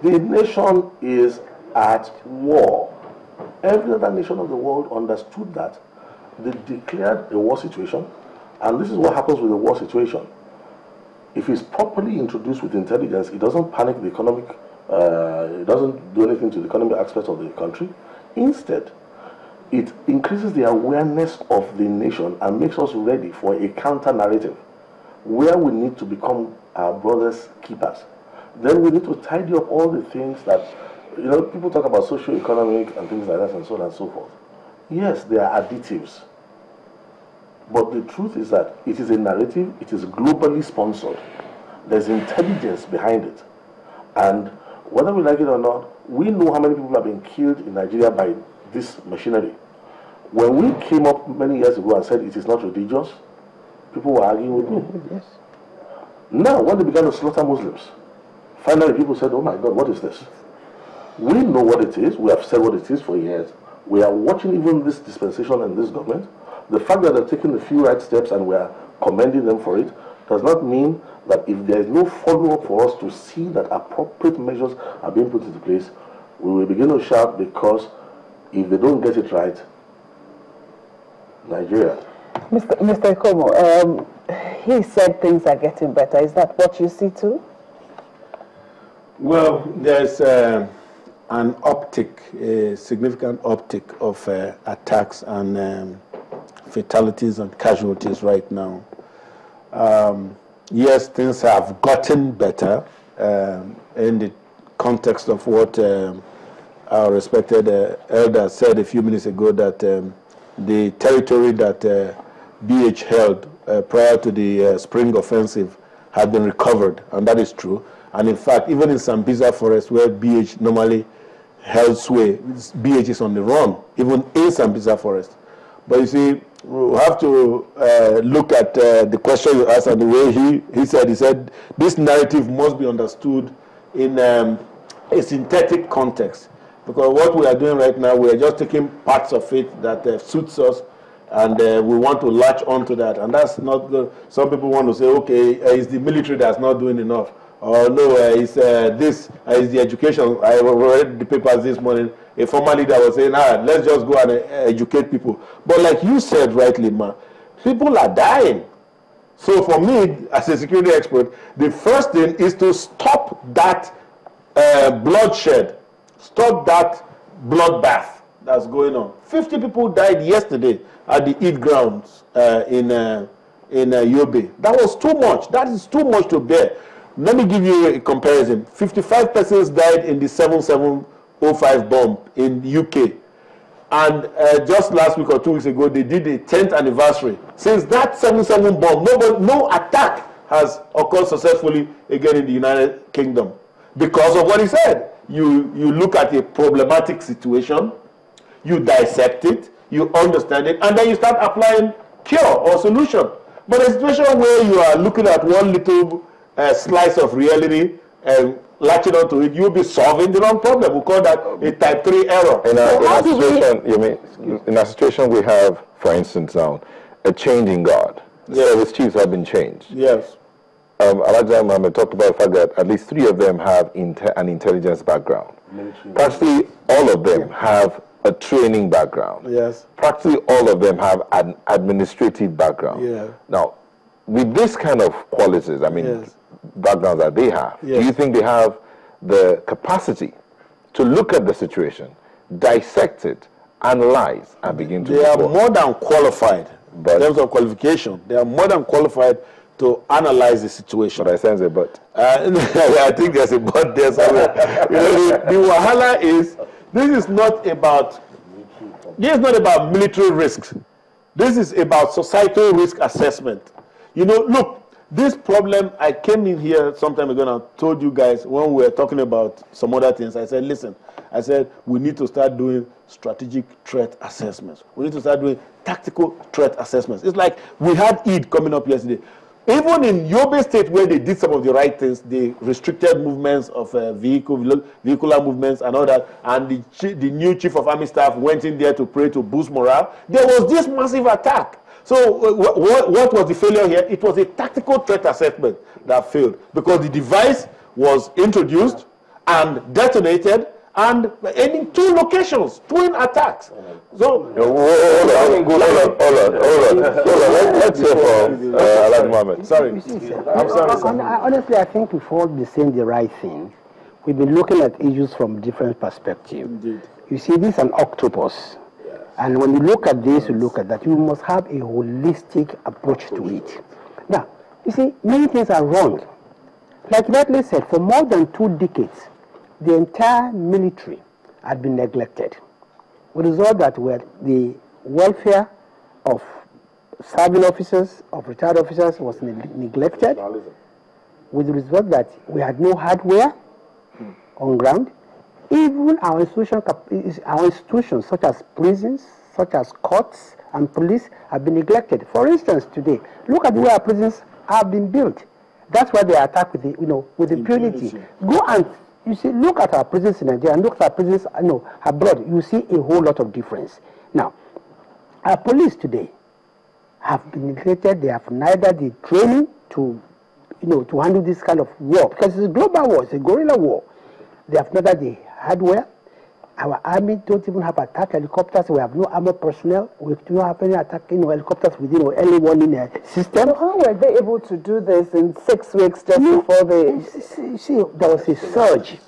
The nation is at war. Every other nation of the world understood that. They declared a war situation, and this is what happens with a war situation. If it's properly introduced with intelligence, it doesn't panic the economic, it doesn't do anything to the economic aspects of the country. Instead, it increases the awareness of the nation and makes us ready for a counter-narrative where we need to become our brothers' keepers. Then we need to tidy up all the things that, people talk about socio-economic and things like that and so on and so forth. Yes, they are additives. But the truth is that it is a narrative, it is globally sponsored. There's intelligence behind it. And whether we like it or not, we know how many people have been killed in Nigeria by this machinery. When we came up many years ago and said it is not religious, people were arguing with me. Yes. Now, when they began to slaughter Muslims, finally people said, oh my God, what is this? We know what it is. We have said what it is for years. We are watching even this dispensation and this government. The fact that they're taking a few right steps and we are commending them for it does not mean that if there is no follow-up for us to see that appropriate measures are being put into place, we will begin to shout, because if they don't get it right, Nigeria. Mr. Ikomo, he said things are getting better. Is that what you see too? Well, there's an uptick, a significant uptick of attacks and fatalities and casualties right now. Yes, things have gotten better in the context of what our respected elder said a few minutes ago, that the territory that BH held prior to the spring offensive had been recovered, and that is true. And in fact, even in Sambisa Forest, where BH normally held sway, BH is on the run, even in Sambisa Forest. But you see, we have to look at the question you asked and the way he said this narrative must be understood in a synthetic context. Because what we are doing right now, we are just taking parts of it that suits us, and we want to latch onto that. And that's not good. Some people want to say, okay, it's the military that's not doing enough. Or no, it's this, it's the education. I read the papers this morning. A former leader was saying, let's just go and educate people. But like you said rightly, man, people are dying. So for me, as a security expert, the first thing is to stop that bloodshed. Stop that bloodbath that's going on. 50 people died yesterday at the Eid grounds in Yobe. That was too much. That is too much to bear. Let me give you a comparison. 55 persons died in the 7705 bomb in UK. And just last week or 2 weeks ago, they did the 10th anniversary. Since that 77 bomb, no attack has occurred successfully again in the United Kingdom. Because of what he said. You look at a problematic situation, you dissect it, you understand it, and then you start applying cure or solution. But a situation where you are looking at one little slice of reality and latching onto it, you'll be solving the wrong problem. We call that a type 3 error. In a situation we have, for instance now, a change in guard. Yes. Service chiefs have been changed. Yes. Elijah Mohammed talked about the fact that at least 3 of them have an intelligence background. Practically all of them have a training background. Yes. Practically all of them have an administrative background. Yeah. Now, with this kind of qualities, I mean, yes, backgrounds that they have, yes, do you think they have the capacity to look at the situation, dissect it, analyze, and begin to... They are more than qualified, but in terms of qualification. They are more than qualified to analyze the situation. But I sense a but. I think there's a but there somewhere. The wahala is, this is not about military risks. This is about societal risk assessment. Look, this problem, I came in here some time ago and I told you guys when we were talking about some other things, I said, listen, we need to start doing strategic threat assessments. We need to start doing tactical threat assessments. It's like we had Eid coming up yesterday. Even in Yobe State, where they did some of the right things, they restricted movements of vehicular movements and all that, and the new chief of army staff went in there to pray to boost morale. There was this massive attack. So what was the failure here? It was a tactical threat assessment that failed because the device was introduced and detonated, and in 2 locations, twin attacks. So, hold on. Let's hear from Ladi Mohammed. Sorry. I'm sorry. Honestly, I think we've all been saying the right thing. We've been looking at issues from different perspectives. Indeed. You see, this is an octopus. Yes. And when you look at this, you look at that, you must have a holistic approach to it. Now, you see, many things are wrong. Like rightly said, for more than 2 decades, the entire military had been neglected. With the result that the welfare of serving officers, of retired officers was neglected. With the result that we had no hardware on ground. Even our institutions such as prisons, such as courts and police have been neglected. For instance, today, look at the way our prisons have been built. That's why they attack with with impunity. Go and look at our prisons in Nigeria and look at our prisons abroad. You see a whole lot of difference. Now, our police today have been neglected. They have neither the training to handle this kind of war, because it's a global war, it's a guerrilla war. They have neither the hardware. Our army don't even have attack helicopters. We have no armored personnel. We don't have any attack helicopters with early warning system. So how were they able to do this in 6 weeks just before they... See, there was a surge.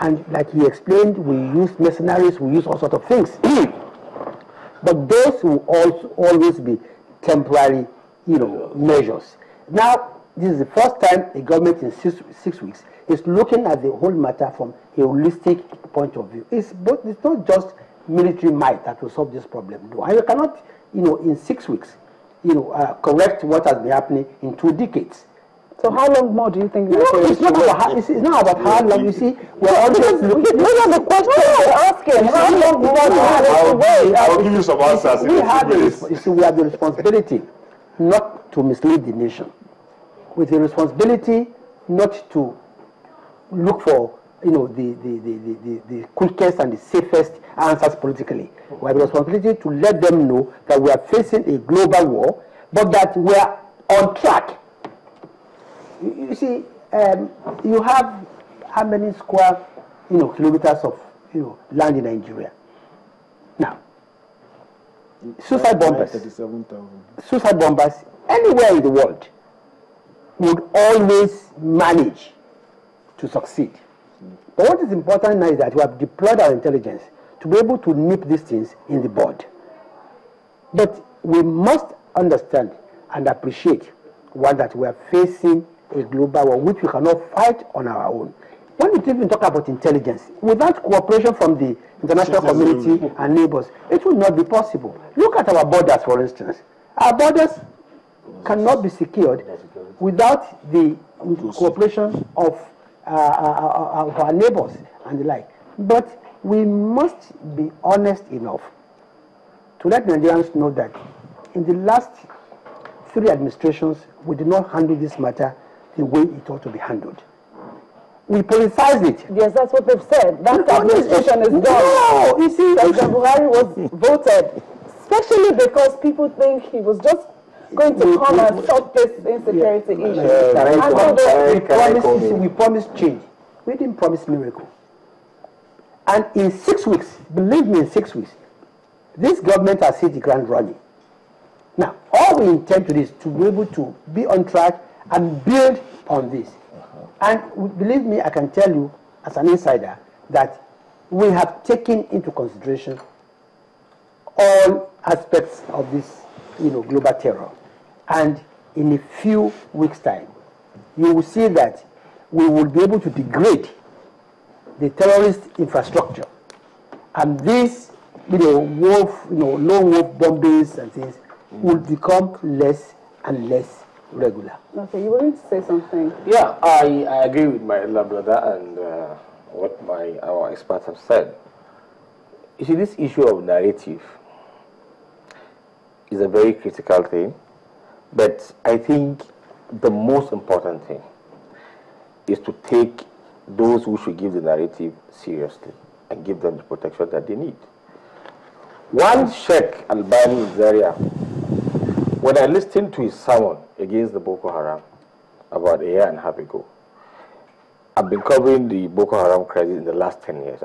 And like you explained, we use mercenaries, we use all sorts of things. But those will also always be temporary, measures. Now, this is the first time a government in 6 weeks is looking at the whole matter from a holistic point of view. It's not just military might that will solve this problem. No, and you cannot, in 6 weeks, correct what has been happening in 2 decades. So how long more do you think? It's not about how long. You see, we're always looking. The question we're asking. How long more? I'll give you some answers. We have the responsibility not to mislead the nation, with the responsibility not to look for the quickest and the safest answers politically. We have the responsibility to let them know that we are facing a global war, but that we are on track. You see, you have how many square kilometers of land in Nigeria? Now, suicide bombers, 37,000. suicide bombers anywhere in the world would always manage to succeed. But what is important now is that we have deployed our intelligence to be able to nip these things in the bud. But we must understand and appreciate that we are facing a global war which we cannot fight on our own. When we even talk about intelligence, without cooperation from the international community and neighbors, it will not be possible. Look at our borders, for instance. Our borders cannot be secured without the cooperation of our neighbors and the like. But we must be honest enough to let Nigerians know that in the last 3 administrations, we did not handle this matter the way it ought to be handled. We politicized it. Yes, that's what they've said. That administration is done. No, you see, President Buhari was voted, especially because people think he was just going to come and solve this insecurity issue. We promised change. We didn't promise miracle. And in 6 weeks, believe me, in 6 weeks, this government has hit the ground running. Now, all we intend to do is to be able to be on track and build on this. And believe me, I can tell you, as an insider, that we have taken into consideration all aspects of this, global terror. And in a few weeks' time, you will see that we will be able to degrade the terrorist infrastructure. And these, lone wolf bombings and things will become less and less regular. Okay, you were going to say something. Yeah, I agree with my elder brother and what our experts have said. You see, this issue of narrative is a very critical thing, but I think the most important thing is to take those who should give the narrative seriously and give them the protection that they need. One Sheikh Albani in Zaria, when I listened to his sermon against the Boko Haram about a year and a half ago, I've been covering the Boko Haram crisis in the last 10 years.